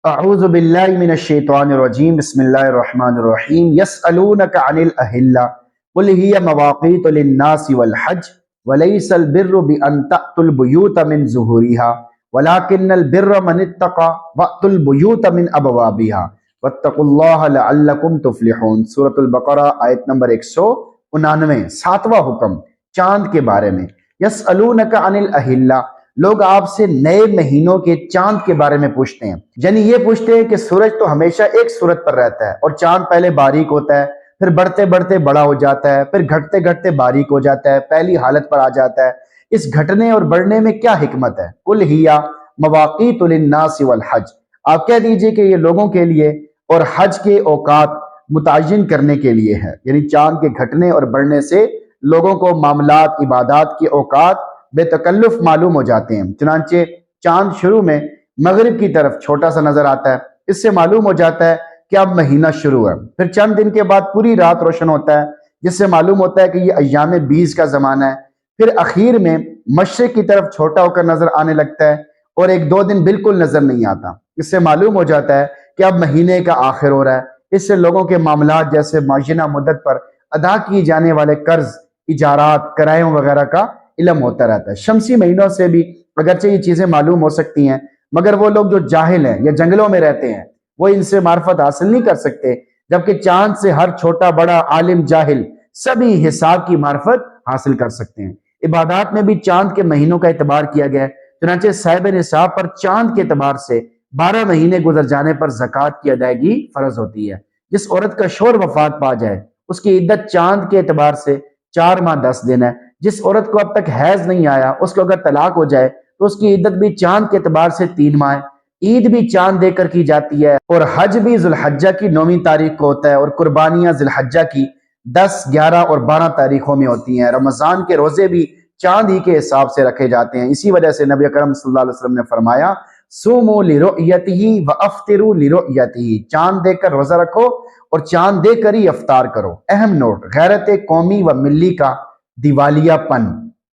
اعوذ باللہ من الشیطان الرجیم بسم اللہ الرحمن الرحیم یسألونک عن الاہلہ قل ہی مواقیت للناس والحج ولیس البر بان تأتوا البیوت من ظہورها ولکن البر من اتقى وأتوا البیوت من ابوابها واتقوا اللہ لعلکم تفلحون۔ سورۃ البقرہ آیت نمبر 199، 7واں حکم چاند کے بارے میں۔ یسألونک عن الاہلہ، لوگ آپ سے نئے مہینوں کے چاند کے بارے میں پوچھتے ہیں، یعنی یہ پوچھتے ہیں کہ سورج تو ہمیشہ ایک صورت پر رہتا ہے اور چاند پہلے باریک ہوتا ہے، پھر بڑھتے بڑھتے بڑا ہو جاتا ہے، پھر گھٹتے گھٹتے باریک ہو جاتا ہے، پہلی حالت پر آ جاتا ہے۔ اس گھٹنے اور بڑھنے میں کیا حکمت ہے؟ قل ہی مواقیت للناس والحج، آپ کہہ دیجئے کہ یہ لوگوں کے لیے اور حج کے اوقات متعین کرنے کے لیے ہے، یعنی چاند کے گھٹنے اور بڑھنے سے لوگوں کو معاملات، عبادات کے اوقات بے تکلف معلوم ہو جاتے ہیں۔ چنانچہ چاند شروع میں مغرب کی طرف چھوٹا سا نظر آتا ہے، اس سے معلوم ہو جاتا ہے کہ اب مہینہ شروع ہے۔ پھر چند دن کے بعد پوری رات روشن ہوتا ہے، جس سے معلوم ہوتا ہے کہ یہ ایام 20 کا زمانہ ہے۔ پھر اخیر میں مشرق کی طرف چھوٹا ہو کر نظر آنے لگتا ہے اور 1-2 دن بالکل نظر نہیں آتا، اس سے معلوم ہو جاتا ہے کہ اب مہینے کا آخر ہو رہا ہے۔ اس سے لوگوں کے معاملات جیسے معینہ مدت پر ادا کیے جانے والے قرض، اجارات، کرایوں وغیرہ کا علم ہوتا رہتا ہے۔ شمسی مہینوں سے بھی اگرچہ یہ چیزیں معلوم ہو سکتی ہیں، مگر وہ لوگ جو جاہل ہیں یا جنگلوں میں رہتے ہیں وہ ان سے معرفت حاصل نہیں کر سکتے، جبکہ چاند سے ہر چھوٹا بڑا عالم جاہل سبھی حساب کی معرفت حاصل کر سکتے ہیں۔ عبادات میں بھی چاند کے مہینوں کا اعتبار کیا گیا ہے، چنانچہ صاحب نصاب پر چاند کے اعتبار سے 12 مہینے گزر جانے پر زکوٰۃ کی ادائیگی فرض ہوتی ہے۔ جس عورت کا شوہر وفات پا جائے اس کی عدت چاند کے اعتبار سے 4 ماہ 10 دن ہے۔ جس عورت کو اب تک حیض نہیں آیا، اس کو اگر طلاق ہو جائے تو اس کی عدت بھی چاند کے اعتبار سے 3 ماہ ہے۔ عید بھی چاند دے کر کی جاتی ہے، اور حج بھی ذوالحجہ کی 9ویں تاریخ کو ہوتا ہے، اور قربانیاں ذوالحجہ کی 10، 11 اور 12 تاریخوں میں ہوتی ہیں۔ رمضان کے روزے بھی چاند ہی کے حساب سے رکھے جاتے ہیں۔ اسی وجہ سے نبی اکرم صلی اللہ علیہ وسلم نے فرمایا صوموا لرؤیتہ وافطروا لرؤیتہ، چاند دیکھ کر روزہ رکھو اور چاند دیکھ کر ہی افطار کرو۔ اہم نوٹ، غیرت قومی و ملی کا دیوالیہ پن۔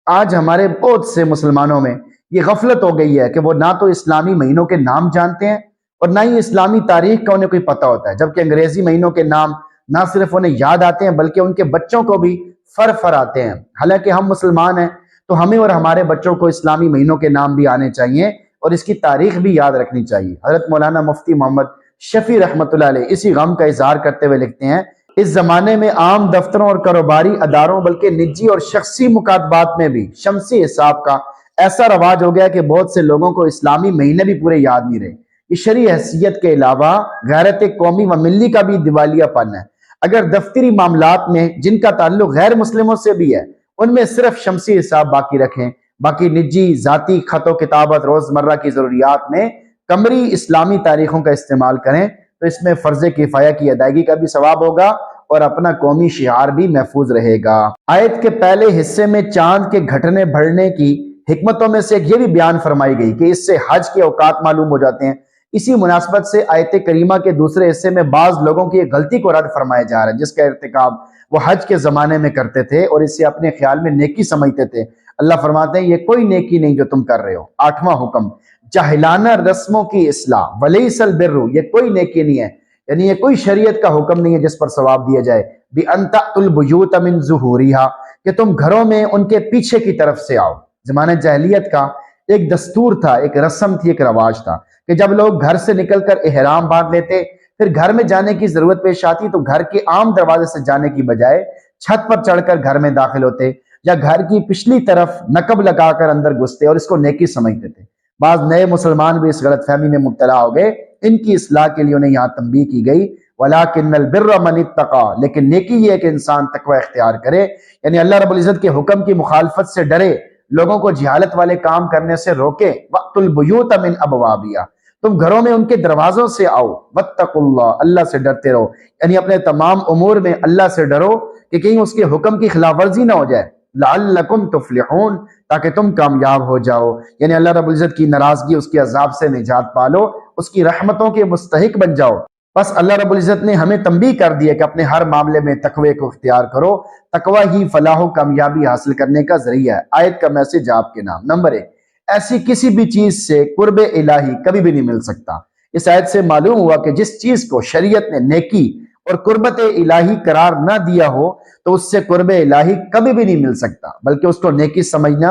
آج ہمارے بہت سے مسلمانوں میں یہ غفلت ہو گئی ہے کہ وہ نہ تو اسلامی مہینوں کے نام جانتے ہیں اور نہ ہی اسلامی تاریخ کا انہیں کوئی پتہ ہوتا ہے، جبکہ انگریزی مہینوں کے نام نہ صرف انہیں یاد آتے ہیں بلکہ ان کے بچوں کو بھی فر آتے ہیں۔ حالانکہ ہم مسلمان ہیں تو ہمیں اور ہمارے بچوں کو اسلامی مہینوں کے نام بھی آنے چاہیے اور اس کی تاریخ بھی یاد رکھنی چاہیے۔ حضرت مولانا مفتی محمد شفیع رحمۃ اللہ علیہ اسی غم کا اظہار کرتے ہوئے لکھتے ہیں، اس زمانے میں عام دفتروں اور کاروباری اداروں بلکہ نجی اور شخصی مکاتبات میں بھی شمسی حساب کا ایسا رواج ہو گیا کہ بہت سے لوگوں کو اسلامی مہینے بھی پورے یاد نہیں رہے۔ یہ شرعی حیثیت کے علاوہ غیرت قومی و ملی کا بھی دیوالیہ پن ہے۔ اگر دفتری معاملات میں جن کا تعلق غیر مسلموں سے بھی ہے ان میں صرف شمسی حساب باقی رکھیں، باقی نجی ذاتی خط و کتابت روزمرہ کی ضروریات میں قمری اسلامی تاریخوں کا استعمال کریں تو اس میں فرض کفایہ کی ادائیگی کا بھی ثواب ہوگا اور اپنا قومی شعار بھی محفوظ رہے گا۔ آیت کے پہلے حصے میں چاند کے گھٹنے بڑھنے کی حکمتوں میں سے ایک یہ بھی بیان فرمائی گئی کہ اس سے حج کے اوقات معلوم ہو جاتے ہیں۔ اسی مناسبت سے آیت کریمہ کے دوسرے حصے میں بعض لوگوں کی ایک غلطی کو رد فرمایا جا رہا ہے جس کا ارتکاب وہ حج کے زمانے میں کرتے تھے اور اسے اپنے خیال میں نیکی سمجھتے تھے۔ اللہ فرماتے ہیں یہ کوئی نیکی نہیں جو تم کر رہے ہو۔ 8واں حکم جاہلانہ رسموں کی اصلاح، ولیس البر، یہ کوئی نیکی نہیں ہے، یعنی یہ کوئی شریعت کا حکم نہیں ہے جس پر ثواب دیا جائے۔ بِأَن تَأْتُوا الْبُيُوتَ مِن ظُهُورِهَا، کہ تم گھروں میں ان کے پیچھے کی طرف سے آؤ۔ زمانہ جاہلیت کا ایک دستور تھا، ایک رسم تھی، ایک رواج تھا کہ جب لوگ گھر سے نکل کر احرام باندھ لیتے، پھر گھر میں جانے کی ضرورت پیش آتی تو گھر کے عام دروازے سے جانے کی بجائے چھت پر چڑھ کر گھر میں داخل ہوتے یا گھر کی پچھلی طرف نقب لگا کر اندر گھستے اور اس کو نیکی سمجھتے تھے۔ بعض نئے مسلمان بھی اس غلط فہمی میں مبتلا ہو گئے، ان کی اصلاح کے لیے انہیں یہاں تنبیہ کی گئی وَلَٰكِنَّ الْبِرَّ مَنِ اتَّقَىٰ، لیکن نیکی یہ ہے کہ انسان تقوی اختیار کرے، یعنی اللہ رب العزت کے حکم کی مخالفت سے ڈرے، لوگوں کو جہالت والے کام کرنے سے روکے۔ وَأْتُوا الْبُيُوتَ مِنْ أَبْوَابِهَا، تم گھروں میں ان کے دروازوں سے آؤ۔ وَاتَّقُوا اللَّهَ، اللہ سے ڈرتے رہو، یعنی اپنے تمام امور میں اللہ سے ڈرو کہ کہیں اس کے حکم کی خلاف ورزی نہ ہو جائے۔ لعلکم تفلحون، تاکہ تم کامیاب ہو جاؤ، یعنی اللہ رب العزت کی ناراضگی، اس کے عذاب سے نجات پالو، اس کی رحمتوں کے مستحق بن جاؤ۔ بس اللہ رب العزت نے ہمیں تنبیہ کر دی ہے کہ اپنے ہر معاملے میں تقوی کو اختیار کرو، تقوی ہی فلاح و کامیابی حاصل کرنے کا ذریعہ ہے۔ آیت کا میسج آپ کے نام۔ نمبر 1، ایسی کسی بھی چیز سے قرب الہی کبھی بھی نہیں مل سکتا۔ اس آیت سے معلوم ہوا کہ جس چیز کو شریعت نے نیکی اور قربت الہی قرار نہ دیا ہو تو اس سے قرب الہی کبھی بھی نہیں مل سکتا، بلکہ اس کو نیکی سمجھنا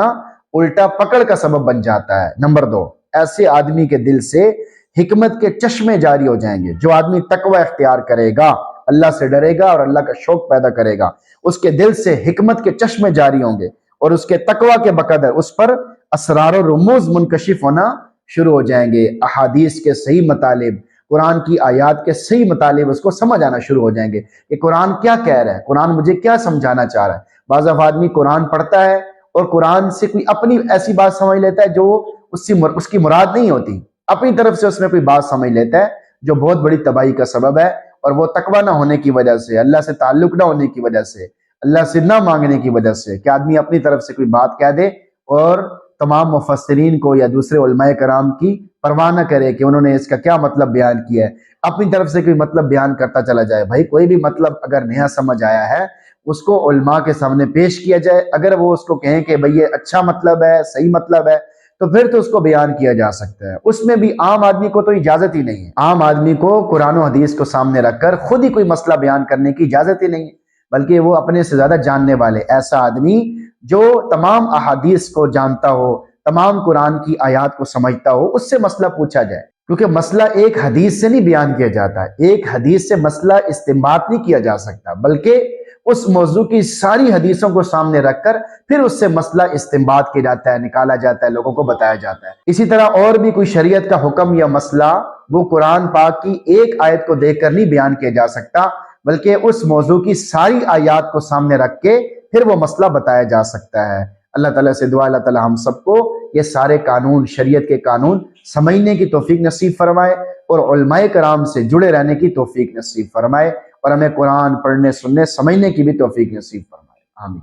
الٹا پکڑ کا سبب بن جاتا ہے۔ نمبر 2، ایسے آدمی کے دل سے حکمت کے چشمے جاری ہو جائیں گے۔ جو آدمی تقوی اختیار کرے گا، اللہ سے ڈرے گا اور اللہ کا شوق پیدا کرے گا، اس کے دل سے حکمت کے چشمے جاری ہوں گے اور اس کے تقوی کے بقدر اس پر اسرار و رموز منکشف ہونا شروع ہو جائیں گے۔ احادیث کے صحیح مطالب، قرآن کی آیات کے صحیح مطالب اس کو سمجھ آنا شروع ہو جائیں گے کہ قرآن کیا کہہ رہا ہے، قرآن مجھے کیا سمجھانا چاہ رہا ہے۔ بعض آدمی قرآن پڑھتا ہے اور قرآن سے کوئی اپنی ایسی بات سمجھ لیتا ہے جو اس کی مراد نہیں ہوتی، اپنی طرف سے اس میں کوئی بات سمجھ لیتا ہے جو بہت بڑی تباہی کا سبب ہے، اور وہ تقوی نہ ہونے کی وجہ سے، اللہ سے تعلق نہ ہونے کی وجہ سے، اللہ سے نہ مانگنے کی وجہ سے کہ آدمی اپنی طرف سے کوئی بات کہہ دے اور تمام مفسرین کو یا دوسرے علماء کرام کی پرواہ نہ کرے کہ انہوں نے اس کا کیا مطلب بیان کیا ہے، اپنی طرف سے کوئی مطلب بیان کرتا چلا جائے۔ بھائی کوئی بھی مطلب اگر نیا سمجھ آیا ہے اس کو علماء کے سامنے پیش کیا جائے، اگر وہ اس کو کہیں کہ بھئی یہ اچھا مطلب ہے، صحیح مطلب ہے، تو پھر تو اس کو بیان کیا جا سکتا ہے۔ اس میں بھی عام آدمی کو تو اجازت ہی نہیں ہے، عام آدمی کو قرآن و حدیث کو سامنے رکھ کر خود ہی کوئی مسئلہ بیان کرنے کی اجازت ہی نہیں ہے، بلکہ وہ اپنے سے زیادہ جاننے والے ایسا آدمی جو تمام احادیث کو جانتا ہو، تمام قرآن کی آیات کو سمجھتا ہو، اس سے مسئلہ پوچھا جائے، کیونکہ مسئلہ ایک حدیث سے نہیں بیان کیا جاتا ہے، ایک حدیث سے مسئلہ استنباط نہیں کیا جا سکتا، بلکہ اس موضوع کی ساری حدیثوں کو سامنے رکھ کر پھر اس سے مسئلہ استنباط کیا جاتا ہے، نکالا جاتا ہے، لوگوں کو بتایا جاتا ہے۔ اسی طرح اور بھی کوئی شریعت کا حکم یا مسئلہ وہ قرآن پاک کی ایک آیت کو دیکھ کر نہیں بیان کیا جا سکتا، بلکہ اس موضوع کی ساری آیات کو سامنے رکھ کے پھر وہ مسئلہ بتایا جا سکتا ہے۔ اللہ تعالیٰ سے دعا، اللہ تعالیٰ ہم سب کو یہ سارے قانون، شریعت کے قانون سمجھنے کی توفیق نصیب فرمائے اور علماء کرام سے جڑے رہنے کی توفیق نصیب فرمائے، اور ہمیں قرآن پڑھنے، سننے، سمجھنے کی بھی توفیق نصیب فرمائے۔ آمین۔